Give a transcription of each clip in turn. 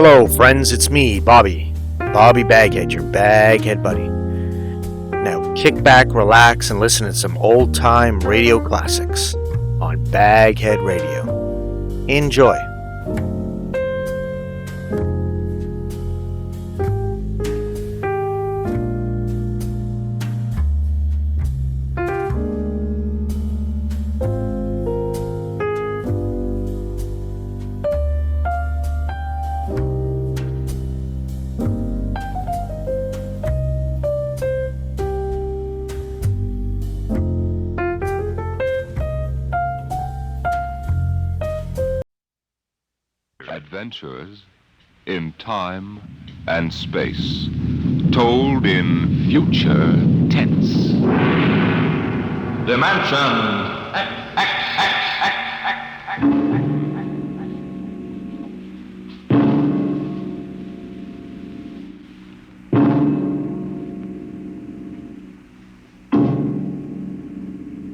Hello, friends, it's me, Bobby Baghead, your Baghead buddy. Now kick back, relax, and listen to some old-time radio classics on Baghead Radio. Enjoy. Adventures in time and space, told in future tense. Dimension.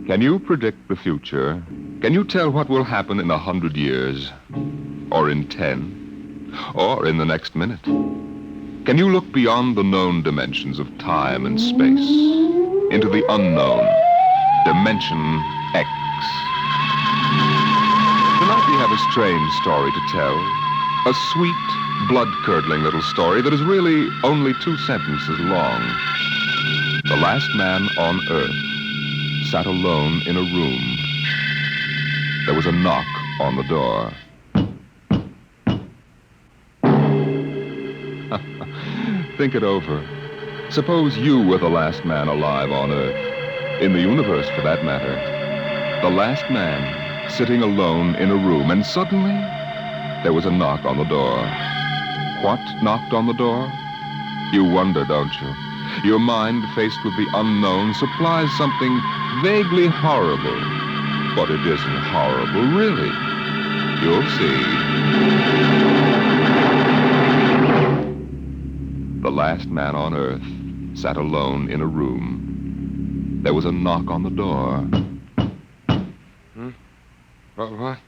Can you predict the future? Can you tell what will happen in 100 years? Or in 10? Or in the next minute? Can you look beyond the known dimensions of time and space into the unknown, Dimension X? Tonight we have a strange story to tell. A sweet, blood-curdling little story that is really only 2 sentences long. The last man on Earth sat alone in a room. There was a knock on the door. Think it over. Suppose you were the last man alive on Earth, in the universe for that matter. The last man sitting alone in a room, and suddenly there was a knock on the door. What knocked on the door? You wonder, don't you? Your mind, faced with the unknown, supplies something vaguely horrible. But it isn't horrible, really. You'll see. The last man on Earth sat alone in a room. There was a knock on the door. What?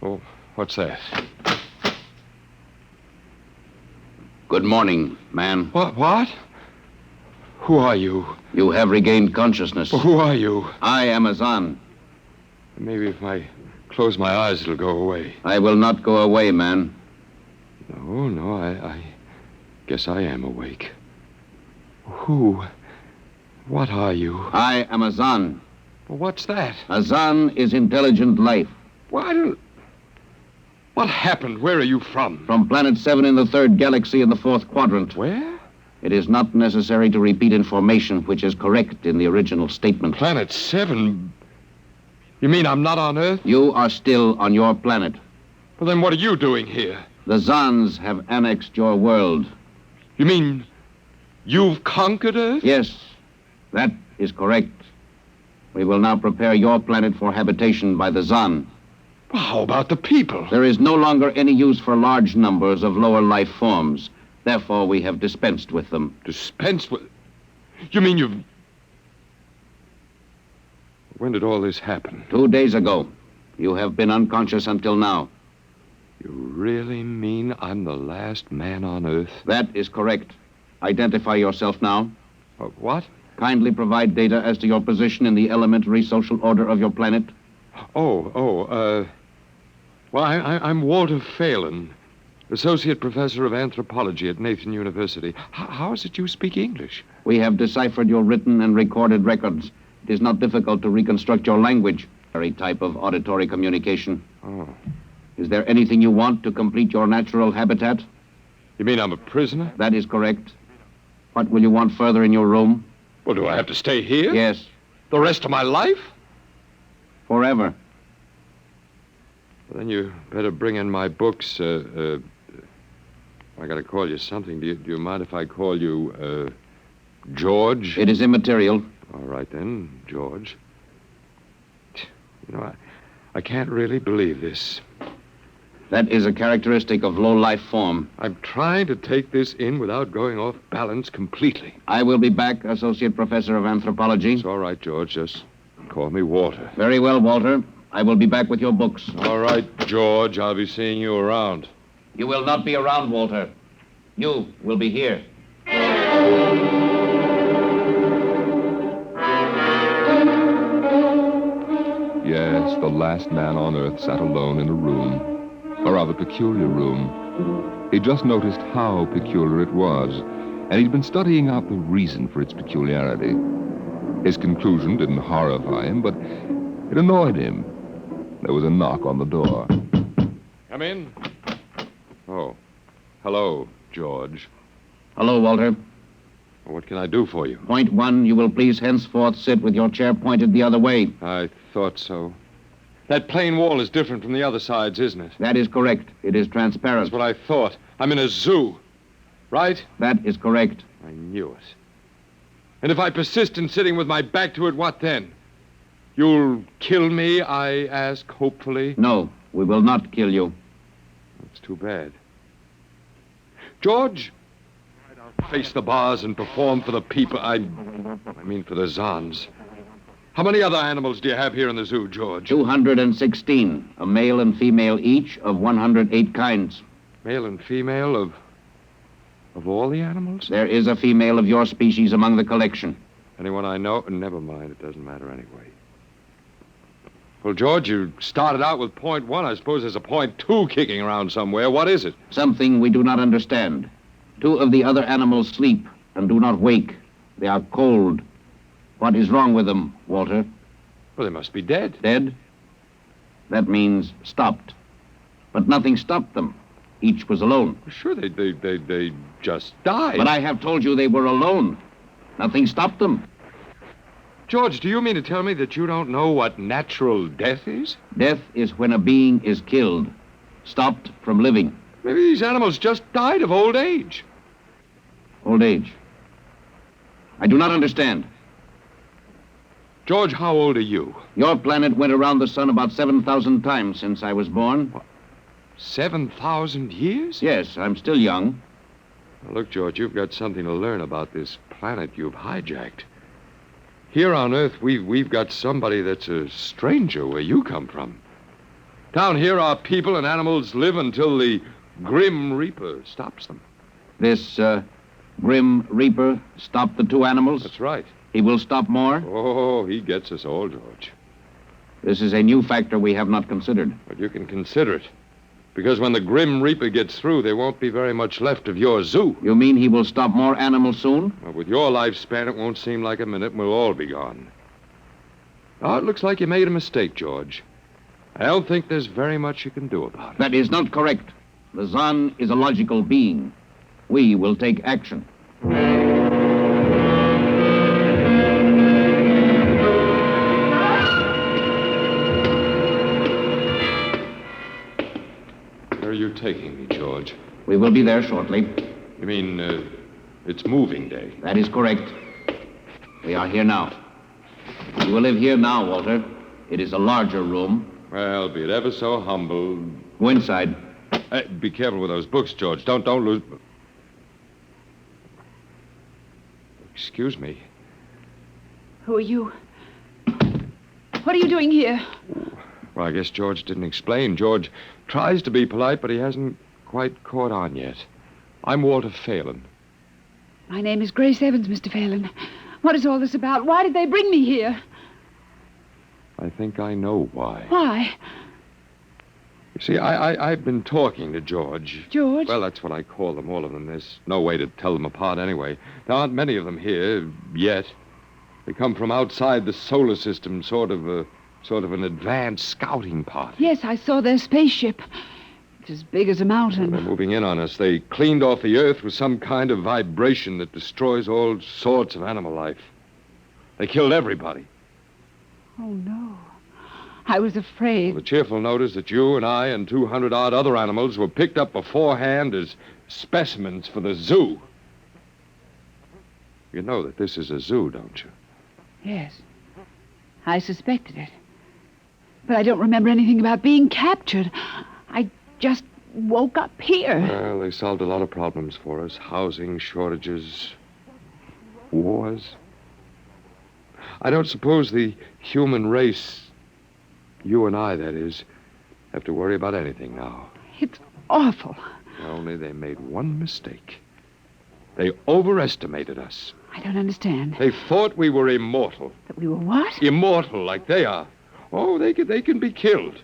Oh, what's that? Good morning, man. What? Who are you? You have regained consciousness. Well, who are you? I am Azan. Maybe if I close my eyes, it'll go away. I will not go away, man. No, I guess I am awake. Who? What are you? I am Azan. Well, what's that? Azan is intelligent life. What happened? Where are you from? From Planet 7 in the 3rd galaxy in the 4th quadrant. Where? It is not necessary to repeat information which is correct in the original statement. Planet 7? You mean I'm not on Earth? You are still on your planet. Well, then what are you doing here? The Zans have annexed your world. You mean you've conquered Earth? Yes, that is correct. We will now prepare your planet for habitation by the Zan. Well, how about the people? There is no longer any use for large numbers of lower life forms. Therefore, we have dispensed with them. Dispensed with? You mean you've... When did all this happen? 2 days ago. You have been unconscious until now. You really mean I'm the last man on Earth? That is correct. Identify yourself now. What? Kindly provide data as to your position in the elementary social order of your planet. Well, I'm Walter Phelan, Associate Professor of Anthropology at Nathan University. How is it you speak English? We have deciphered your written and recorded records. It is not difficult to reconstruct your language. Very type of auditory communication. Oh. Is there anything you want to complete your natural habitat? You mean I'm a prisoner? That is correct. What will you want further in your room? Well, do I have to stay here? Yes. The rest of my life? Forever. Well, then you better bring in my books. I gotta call you something. Do you mind if I call you, George? It is immaterial. All right, then, George. You know, I can't really believe this. That is a characteristic of low-life form. I'm trying to take this in without going off balance completely. I will be back, Associate Professor of Anthropology. It's all right, George. Just call me Walter. Very well, Walter. I will be back with your books. All right, George. I'll be seeing you around. You will not be around, Walter. You will be here. Yes, the last man on Earth sat alone in a room, a rather peculiar room. He just noticed how peculiar it was, and he'd been studying out the reason for its peculiarity. His conclusion didn't horrify him, but it annoyed him. There was a knock on the door. Come in. Oh, hello, George. Hello, Walter. What can I do for you? Point one, you will please henceforth sit with your chair pointed the other way. I thought so. That plain wall is different from the other sides, isn't it? That is correct. It is transparent. That's what I thought. I'm in a zoo, right? That is correct. I knew it. And if I persist in sitting with my back to it, what then? You'll kill me, I ask, hopefully? No, we will not kill you. That's too bad. George, I'll face the bars and perform for the people. I mean for the Zons. How many other animals do you have here in the zoo, George? 216, a male and female each of 108 kinds. Male and female of all the animals? There is a female of your species among the collection. Anyone I know? Never mind, it doesn't matter anyway. Well, George, you started out with point one. I suppose there's a point two kicking around somewhere. What is it? Something we do not understand. 2 of the other animals sleep and do not wake. They are cold. What is wrong with them, Walter? Well, they must be dead. Dead? That means stopped. But nothing stopped them. Each was alone. Sure, they just died. But I have told you they were alone. Nothing stopped them. George, do you mean to tell me that you don't know what natural death is? Death is when a being is killed, stopped from living. Maybe these animals just died of old age. Old age. I do not understand. George, how old are you? Your planet went around the sun about 7,000 times since I was born. What? 7,000 years? Yes, I'm still young. Now, look, George, you've got something to learn about this planet you've hijacked. Here on Earth, we've got somebody that's a stranger where you come from. Down here, our people and animals live until the Grim Reaper stops them. This Grim Reaper stopped the 2 animals? That's right. He will stop more? Oh, he gets us all, George. This is a new factor we have not considered. But you can consider it. Because when the Grim Reaper gets through, there won't be very much left of your zoo. You mean he will stop more animals soon? Well, with your lifespan, it won't seem like a minute and we'll all be gone. Oh, it looks like you made a mistake, George. I don't think there's very much you can do about it. That is not correct. The Zon is a logical being. We will take action. Where are you taking me, George? We will be there shortly. You mean, it's moving day? That is correct. We are here now. You will live here now, Walter. It is a larger room. Well, be it ever so humble. Go inside. Be careful with those books, George. Don't lose... Excuse me. Who are you? What are you doing here? Well, I guess George didn't explain. George tries to be polite, but he hasn't quite caught on yet. I'm Walter Phelan. My name is Grace Evans, Mr. Phelan. What is all this about? Why did they bring me here? I think I know why. Why? You see, I've been talking to George. George? Well, that's what I call them, all of them. There's no way to tell them apart anyway. There aren't many of them here, yet. They come from outside the solar system, sort of an advanced scouting party. Yes, I saw their spaceship. It's as big as a mountain. They're moving in on us. They cleaned off the Earth with some kind of vibration that destroys all sorts of animal life. They killed everybody. Oh, no. I was afraid. Well, the cheerful note is that you and I and 200-odd other animals were picked up beforehand as specimens for the zoo. You know that this is a zoo, don't you? Yes. I suspected it. But I don't remember anything about being captured. I just woke up here. Well, they solved a lot of problems for us. Housing shortages, wars. I don't suppose the human race, you and I, that is, have to worry about anything now. It's awful. Only they made one mistake. They overestimated us. I don't understand. They thought we were immortal. That we were what? Immortal, like they are. Oh, they can be killed.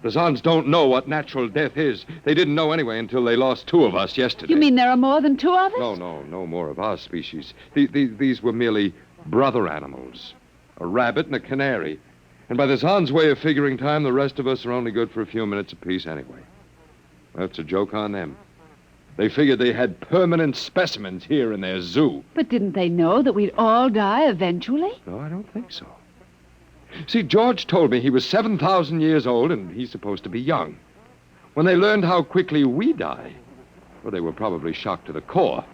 The Zons don't know what natural death is. They didn't know anyway until they lost 2 of us yesterday. You mean there are more than 2 of us? No more of our species. These were merely brother animals. A rabbit and a canary. And by the Zons' way of figuring time, the rest of us are only good for a few minutes apiece anyway. That's a joke on them. They figured they had permanent specimens here in their zoo. But didn't they know that we'd all die eventually? No, I don't think so. See, George told me he was 7,000 years old, and he's supposed to be young. When they learned how quickly we die, well, they were probably shocked to the core.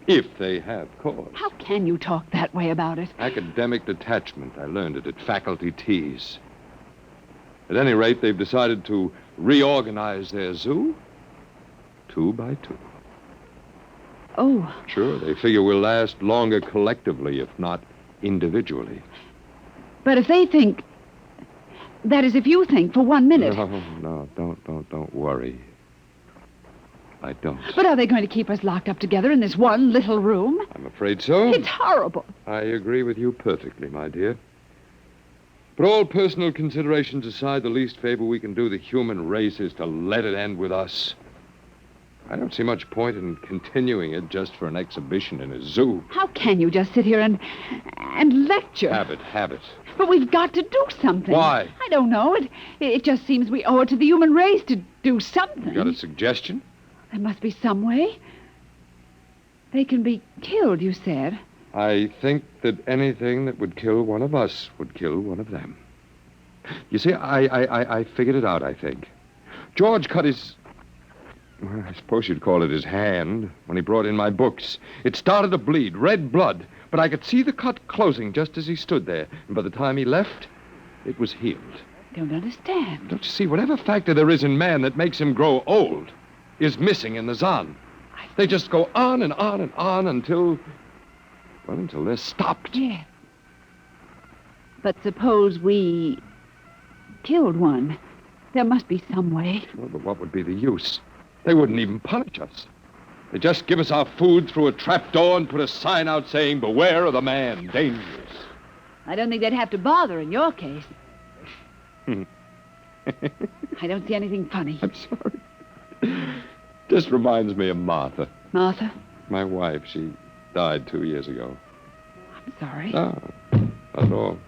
If they have cause. How can you talk that way about it? Academic detachment. I learned it at faculty teas. At any rate, they've decided to reorganize their zoo 2 by 2. Oh, Sure, they figure we'll last longer collectively, if not individually. but if they think... That is, if you think for 1 minute... No, don't worry. I don't. But are they going to keep us locked up together in this one little room? I'm afraid so. It's horrible. I agree with you perfectly, my dear. But all personal considerations aside, the least favor we can do the human race is to let it end with us. I don't see much point in continuing it just for an exhibition in a zoo. How can you just sit here and lecture? Habit. But we've got to do something. Why? I don't know. It just seems we owe it to the human race to do something. You got a suggestion? There must be some way. They can be killed, you said. I think that anything that would kill one of us would kill one of them. You see, I figured it out, I think. George cut his... Well, I suppose you'd call it his hand when he brought in my books. It started to bleed, red blood, but I could see the cut closing just as he stood there. And by the time he left, it was healed. I don't understand. Don't you see, whatever factor there is in man that makes him grow old is missing in the Zon. They just go on and on and on until they're stopped. Yeah. But suppose we killed one. There must be some way. Well, but what would be the use? They wouldn't even punish us. They just give us our food through a trapdoor and put a sign out saying, "Beware of the man, dangerous." I don't think they'd have to bother in your case. I don't see anything funny. I'm sorry. Just reminds me of Martha. Martha? My wife. She died 2 years ago. I'm sorry. No, not at all.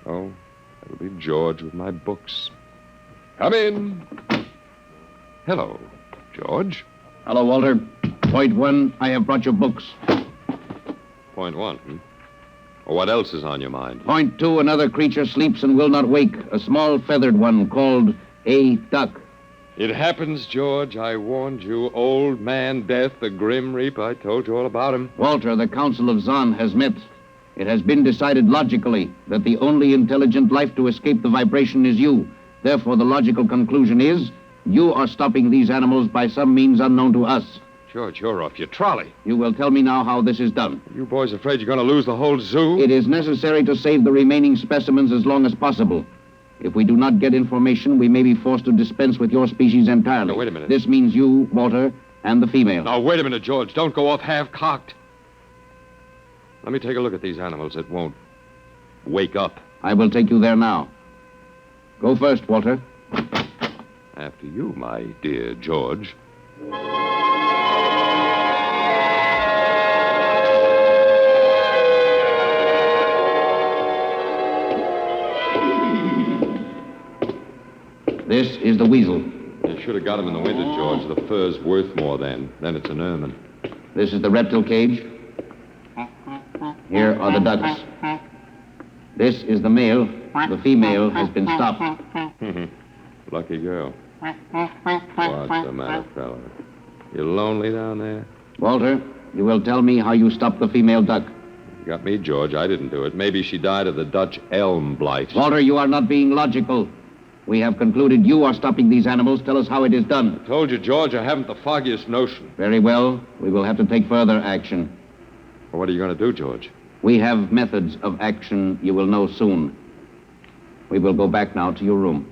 Oh, that'll be George with my books. Come in. Hello, George. Hello, Walter. Point 1, I have brought your books. Point 1, Well, what else is on your mind? Point 2, another creature sleeps and will not wake. A small feathered one called a duck. It happens, George. I warned you. Old man Death, the Grim Reaper. I told you all about him. Walter, the Council of Zon has met. It has been decided logically that the only intelligent life to escape the vibration is you. Therefore, the logical conclusion is you are stopping these animals by some means unknown to us. George, you're off your trolley. You will tell me now how this is done. You boys afraid you're going to lose the whole zoo? It is necessary to save the remaining specimens as long as possible. If we do not get information, we may be forced to dispense with your species entirely. Now, wait a minute. This means you, Walter, and the female. Now, wait a minute, George. Don't go off half-cocked. Let me take a look at these animals that won't wake up. I will take you there now. Go first, Walter. After you, my dear George. This is the weasel. You should have got him in the winter, George. The fur's worth more then. Then it's an ermine. This is the reptile cage. Here are the ducks. This is the male. The female has been stopped. Lucky girl. What's the matter, fella? You lonely down there? Walter, you will tell me how you stopped the female duck. You got me, George. I didn't do it. Maybe she died of the Dutch elm blight. Walter, you are not being logical. We have concluded you are stopping these animals. Tell us how it is done. I told you, George, I haven't the foggiest notion. Very well. We will have to take further action. Well, what are you going to do, George? We have methods of action you will know soon. We will go back now to your room.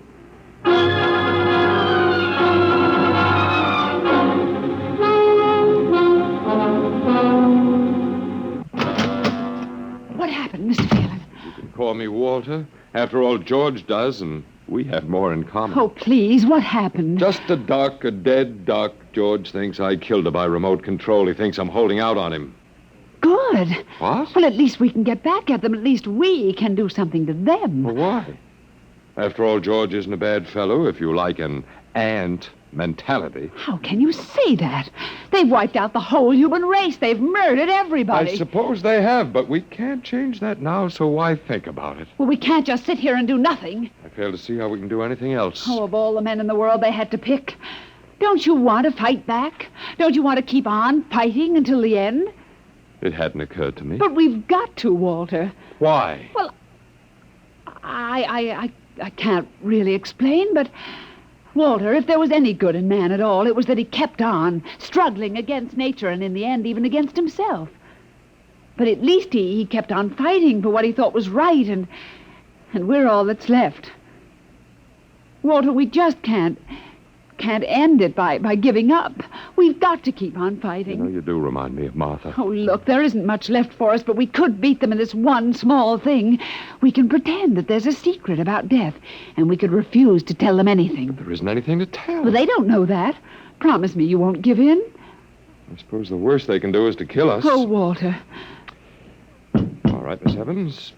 happened, Mr. Phelan? You can call me Walter. After all, George does, and we have more in common. Oh, please, what happened? Just a duck, a dead duck. George thinks I killed her by remote control. He thinks I'm holding out on him. Good. What? Well, at least we can get back at them. At least we can do something to them. Well, why? After all, George isn't a bad fellow, if you like an ant mentality. How can you say that? They've wiped out the whole human race. They've murdered everybody. I suppose they have, but we can't change that now, so why think about it? Well, we can't just sit here and do nothing. I fail to see how we can do anything else. Oh, of all the men in the world they had to pick. Don't you want to fight back? Don't you want to keep on fighting until the end? It hadn't occurred to me. But we've got to, Walter. Why? Well, I can't really explain, but... Walter, if there was any good in man at all, it was that he kept on, struggling against nature and in the end even against himself. But at least he kept on fighting for what he thought was right, and we're all that's left. Walter, we just can't end it by giving up. We've got to keep on fighting. You know, you do remind me of Martha. Oh, look, there isn't much left for us, but we could beat them in this one small thing. We can pretend that there's a secret about death, and we could refuse to tell them anything. There isn't anything to tell. Well, they don't know that. Promise me you won't give in. I suppose the worst they can do is to kill us. Oh, Walter. All right, Miss Evans.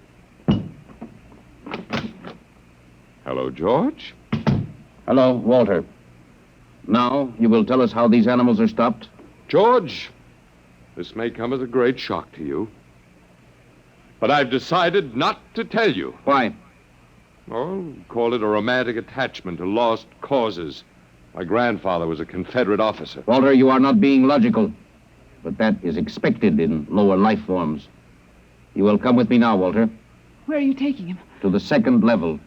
Hello, George. Hello, Walter. Now, you will tell us how these animals are stopped? George, this may come as a great shock to you, but I've decided not to tell you. Why? Oh, call it a romantic attachment to lost causes. My grandfather was a Confederate officer. Walter, you are not being logical, but that is expected in lower life forms. You will come with me now, Walter, Where are you taking him? to the second level.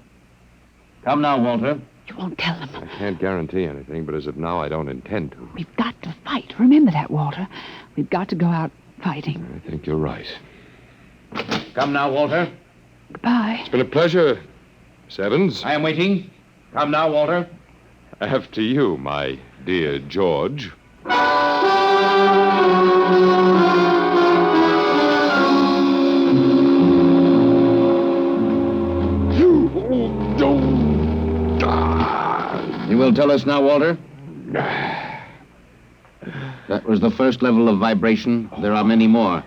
Come now, Walter. You won't tell them. I can't guarantee anything, but as of now, I don't intend to. We've got to fight. Remember that, Walter. We've got to go out fighting. I think you're right. Come now, Walter. Goodbye. It's been a pleasure, Miss Evans. I am waiting. Come now, Walter. After you, my dear George. You will tell us now, Walter? That was the first level of vibration. There are many more.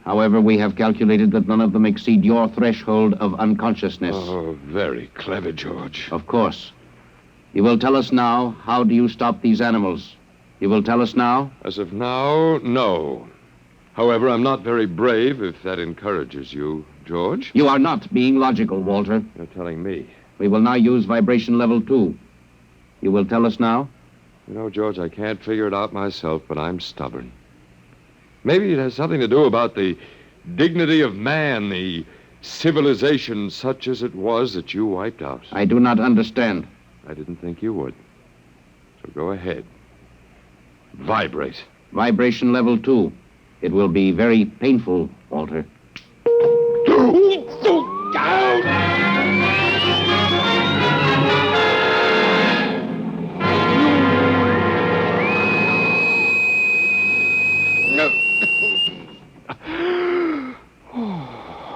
However, we have calculated that none of them exceed your threshold of unconsciousness. Oh, very clever, George. Of course. You will tell us now, how do you stop these animals? You will tell us now? As of now, no. However, I'm not very brave, if that encourages you, George. You are not being logical, Walter. You're telling me. We will now use vibration level 2. You will tell us now? You know, George, I can't figure it out myself, but I'm stubborn. Maybe it has something to do about the dignity of man, the civilization such as it was that you wiped out. I do not understand. I didn't think you would. So go ahead. Vibrate. Vibration level 2. It will be very painful, Walter.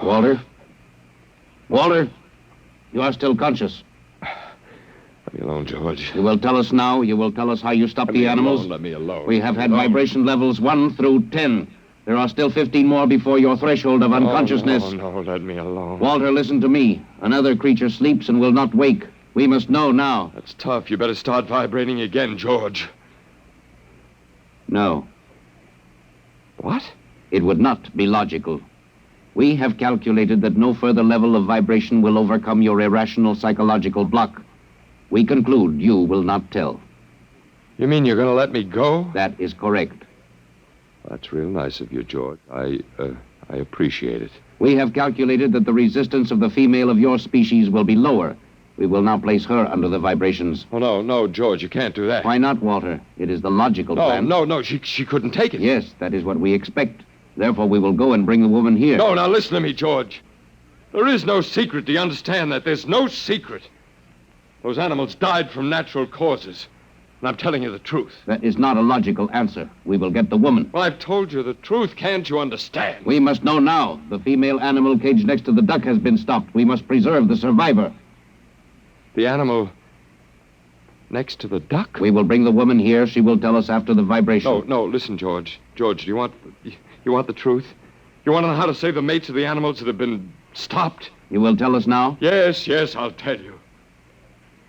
Walter? Walter? You are still conscious. Let me alone, George. You will tell us now. You will tell us how you stopped the animals. Let me alone. We have had vibration levels 1 through 10. There are still 15 more before your threshold of unconsciousness. No, let me alone. Walter, listen to me. Another creature sleeps and will not wake. We must know now. That's tough. You better start vibrating again, George. No, What? it would not be logical. We have calculated that no further level of vibration will overcome your irrational psychological block. We conclude you will not tell. You mean you're going to let me go? That is correct. That's real nice of you, George. I appreciate it. We have calculated that the resistance of the female of your species will be lower. We will now place her under the vibrations. Oh, no, George, you can't do that. Why not, Walter? It is the logical plan. No, she couldn't take it. Yes, that is what we expect. Therefore, we will go and bring the woman here. No, now listen to me, George. There is no secret. Do you understand that? There's no secret. Those animals died from natural causes. And I'm telling you the truth. That is not a logical answer. We will get the woman. Well, I've told you the truth. Can't you understand? We must know now. The female animal caged next to the duck has been stopped. We must preserve the survivor. The animal next to the duck? We will bring the woman here. She will tell us after the vibration. No, listen, George. George, do you want the truth? You want to know how to save the mates of the animals that have been stopped? You will tell us now? Yes, I'll tell you.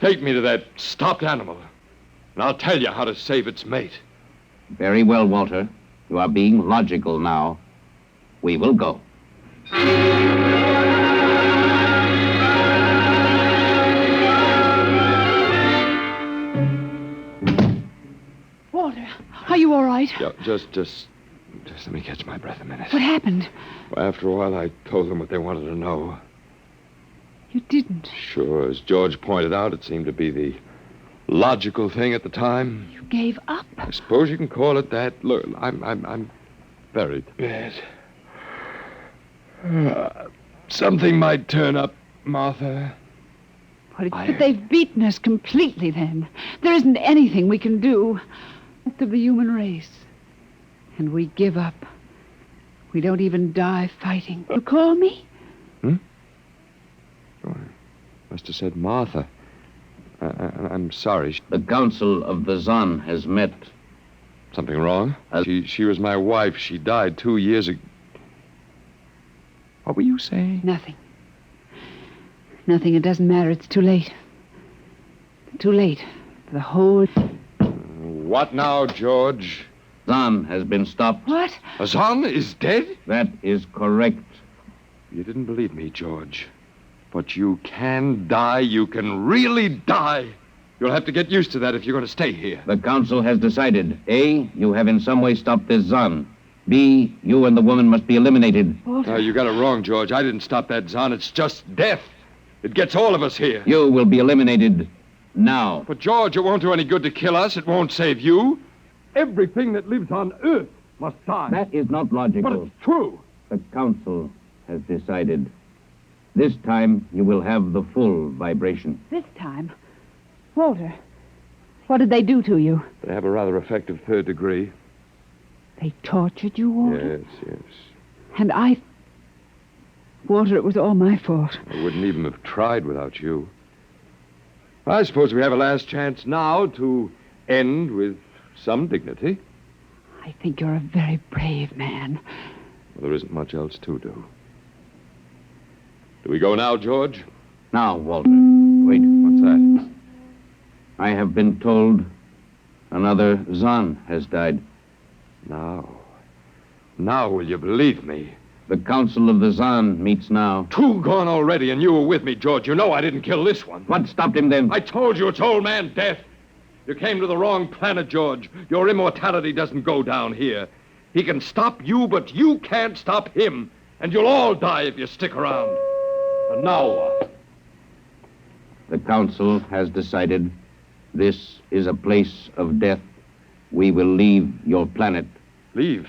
Take me to that stopped animal, and I'll tell you how to save its mate. Very well, Walter. You are being logical now. We will go. Walter, are you all right? Yeah, just let me catch my breath a minute. What happened? Well, after a while, I told them what they wanted to know. You didn't. Sure, as George pointed out, it seemed to be the logical thing at the time. You gave up. I suppose you can call it that. Look, I'm very bad. Something might turn up, Martha. But they've beaten us completely then. There isn't anything we can do. Rest of the human race. And we give up. We don't even die fighting. You call me? Oh, I must have said Martha. I'm sorry. The Council of the Zon has met. Something wrong? She was my wife. She died 2 years ago. What were you saying? Nothing. Nothing. It doesn't matter. It's too late. Too late. For the whole... What now, George? Zon has been stopped. What? Azan is dead? That is correct. You didn't believe me, George. But you can die. You can really die. You'll have to get used to that if you're going to stay here. The Council has decided. A, you have in some way stopped this Zon. B, you and the woman must be eliminated. Walter. You got it wrong, George. I didn't stop that Zon. It's just death. It gets all of us here. You will be eliminated now. But, George, it won't do any good to kill us. It won't save you. Everything that lives on Earth must die. That is not logical. But it's true. The Council has decided. This time, you will have the full vibration. This time? Walter, what did they do to you? They have a rather effective third degree. They tortured you, Walter? Yes. And Walter, it was all my fault. I wouldn't even have tried without you. I suppose we have a last chance now to end with some dignity. I think you're a very brave man. Well, there isn't much else to do. Do we go now, George? Now, Walter. Wait. What's that? I have been told another Zon has died. Now will you believe me? The Council of the Zon meets now. 2 gone already, and you were with me, George. You know I didn't kill this one. What stopped him then? I told you it's old man death. You came to the wrong planet, George. Your immortality doesn't go down here. He can stop you, but you can't stop him. And you'll all die if you stick around. And now what? The Council has decided this is a place of death. We will leave your planet. Leave?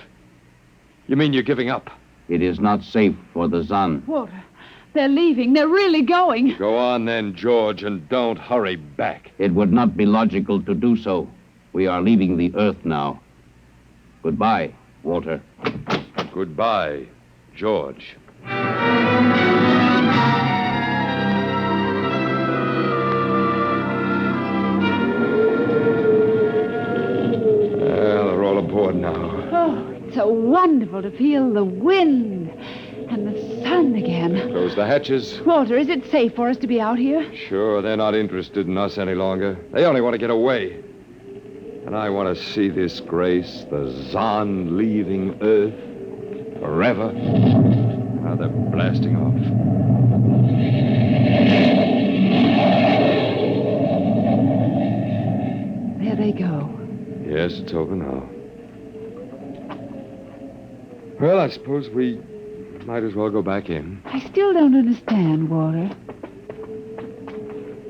You mean you're giving up? It is not safe for the Zon. Walter, they're leaving. They're really going. Go on then, George, and don't hurry back. It would not be logical to do so. We are leaving the Earth now. Goodbye, Walter. Goodbye, George. Well, they're all aboard now. Oh, it's so wonderful to feel the wind and the sun again. Close the hatches. Walter, is it safe for us to be out here? Sure, they're not interested in us any longer. They only want to get away. And I want to see this grace, the Zon leaving Earth forever. Now they're blasting off. There they go. Yes, it's over now. Well, I suppose we might as well go back in. I still don't understand, Walter.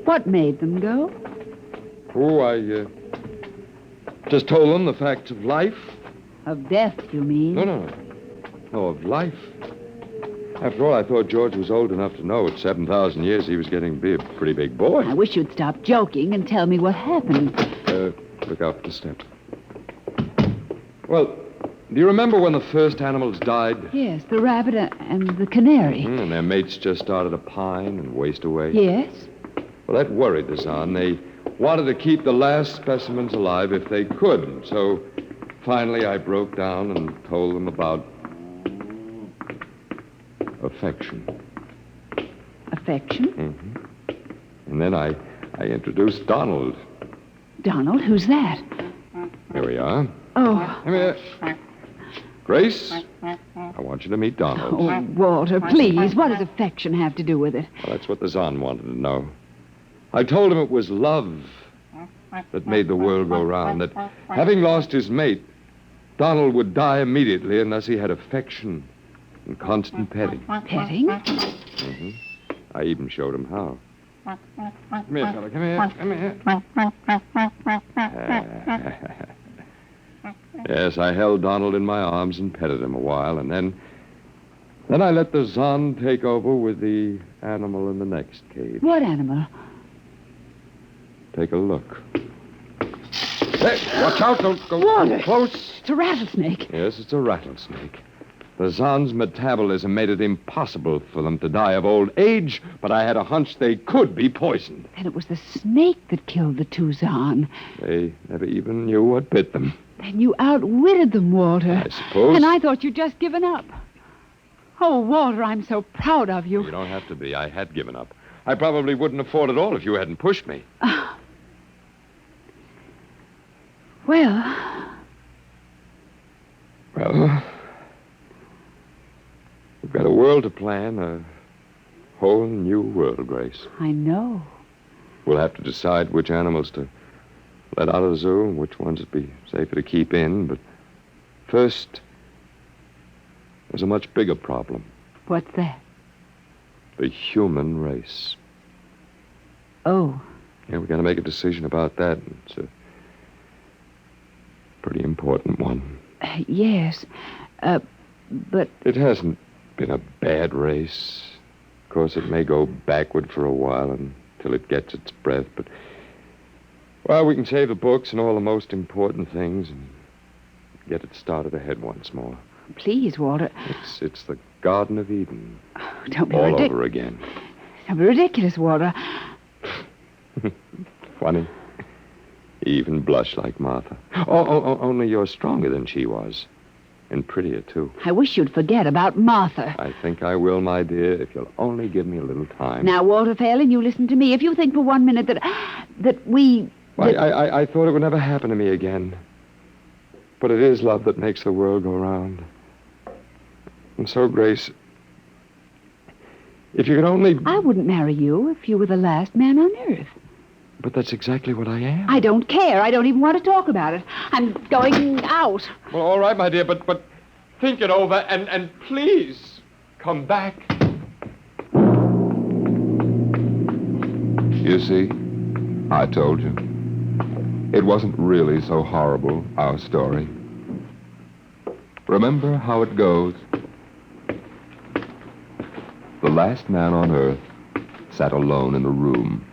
What made them go? Oh, I just told them the facts of life. Of death, you mean? No, of life. After all, I thought George was old enough to know at 7,000 years he was getting to be a pretty big boy. I wish you'd stop joking and tell me what happened. Look out for the step. Well, do you remember when the first animals died? Yes, the rabbit and the canary. And their mates just started to pine and waste away? Yes? Well, that worried the Zahn. They wanted to keep the last specimens alive if they could. So finally I broke down and told them about affection. Affection? Mm-hmm. And then I introduced Donald. Donald? Who's that? Here we are. Oh. Come here. Grace, I want you to meet Donald. Oh, Walter, please. What does affection have to do with it? Well, that's what the Zahn wanted to know. I told him it was love that made the world go round, that having lost his mate, Donald would die immediately unless he had affection and constant petting. Petting? Mm-hmm. I even showed him how. Come here, fella. Come here. Come here. Yes, I held Donald in my arms and petted him a while, and then I let the Zahn take over with the animal in the next cage. What animal? Take a look. Hey, watch out. Don't go Walter. too close. It's a rattlesnake. Yes, it's a rattlesnake. The Zahn's metabolism made it impossible for them to die of old age, but I had a hunch they could be poisoned. Then it was the snake that killed the two Zahn. They never even knew what bit them. Then you outwitted them, Walter. I suppose. And I thought you'd just given up. Oh, Walter, I'm so proud of you. You don't have to be. I had given up. I probably wouldn't have fought at all if you hadn't pushed me. Well, we've got a world to plan, a whole new world, Grace. I know. We'll have to decide which animals to let out of the zoo and which ones would be safer to keep in. But first, there's a much bigger problem. What's that? The human race. Oh. Yeah, we've got to make a decision about that. It's a pretty important one. Yes. But... It hasn't been a bad race. Of course, it may go backward for a while until it gets its breath, but... Well, we can save the books and all the most important things and get it started ahead once more. Please, Walter. It's the Garden of Eden. Oh, don't be all over again. Don't be ridiculous, Walter. Funny. You even blush like Martha. Oh, only you're stronger than she was. And prettier, too. I wish you'd forget about Martha. I think I will, my dear, if you'll only give me a little time. Now, Walter Phelan, you listen to me. If you think for 1 minute that we... Well, I thought it would never happen to me again. But it is love that makes the world go round. And so, Grace, if you could only... I wouldn't marry you if you were the last man on earth. But that's exactly what I am. I don't care. I don't even want to talk about it. I'm going out. Well, all right, my dear, but think it over and please come back. You see, I told you. It wasn't really so horrible, our story. Remember how it goes. The last man on Earth sat alone in the room.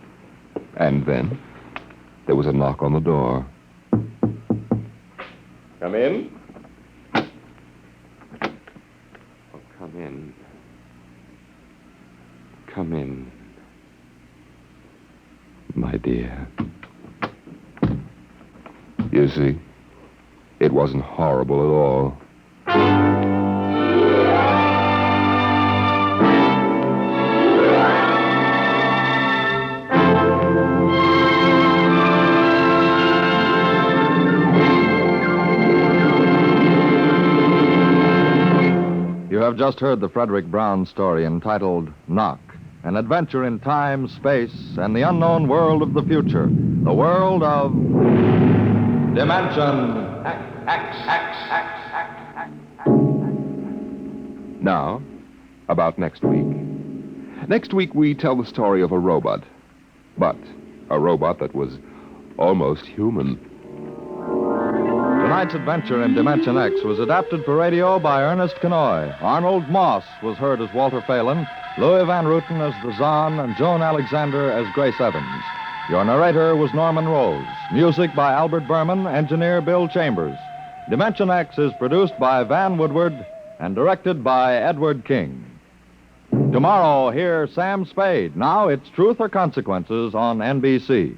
And then there was a knock on the door. Come in. Oh, come in. Come in, my dear. You see, it wasn't horrible at all. You have just heard the Frederick Brown story entitled Knock, an adventure in time, space, and the unknown world of the future, the world of Dimension Now, about next week. Next week, we tell the story of a robot. But a robot that was almost human. Tonight's adventure in Dimension X was adapted for radio by Ernest Kenoy. Arnold Moss was heard as Walter Phelan, Louis Van Ruten as the Zahn, and Joan Alexander as Grace Evans. Your narrator was Norman Rose. Music by Albert Berman, engineer Bill Chambers. Dimension X is produced by Van Woodward and directed by Edward King. Tomorrow, hear Sam Spade. Now it's Truth or Consequences on NBC.